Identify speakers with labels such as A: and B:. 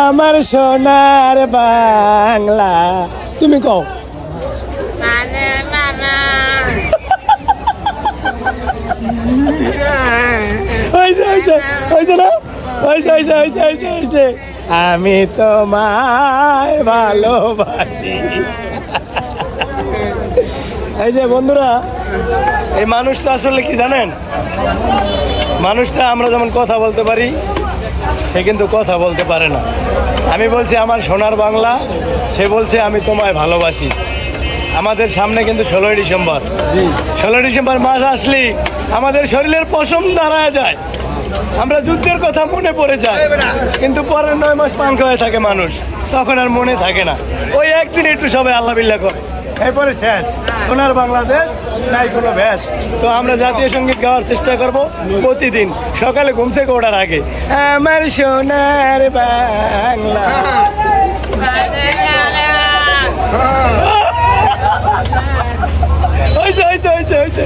A: আমার সোনার বাংলা। তুমি কও। আমি তোমায় ভালোবাসি। এই যে বন্ধুরা, এই মানুষটা আসলে কি জানেন, মানুষটা আমরা যেমন কথা বলতে পারি, সে কিন্তু কথা বলতে পারে না। আমি বলছি আমার সোনার বাংলা, সে বলছে আমি তোমায় ভালোবাসি। আমাদের সামনে কিন্তু 16ই ডিসেম্বর। 16ই ডিসেম্বর মাস আসলেই আমাদের শরীরের পশম দাঁড়ায় যায়, আমরা যুদ্ধের কথা মনে পড়ে যায়, কিন্তু পরের 9 মাস পাঙ্ক হয়ে থাকে মানুষ, তখন আর মনে থাকে না। ওই একদিন একটু সবাই আল্লাহ বিল্লাহ করে, এরপরে শেষ, সোনার বাংলাদেশ নাই কোনো ভ্যাস। তো আমরা জাতীয় সঙ্গীত গাওয়ার চেষ্টা করব প্রতিদিন সকালে ঘুম থেকে ওঠার আগে। আমার সোনার বাংলা। হয়েছে হয়েছে হয়েছে হয়েছে।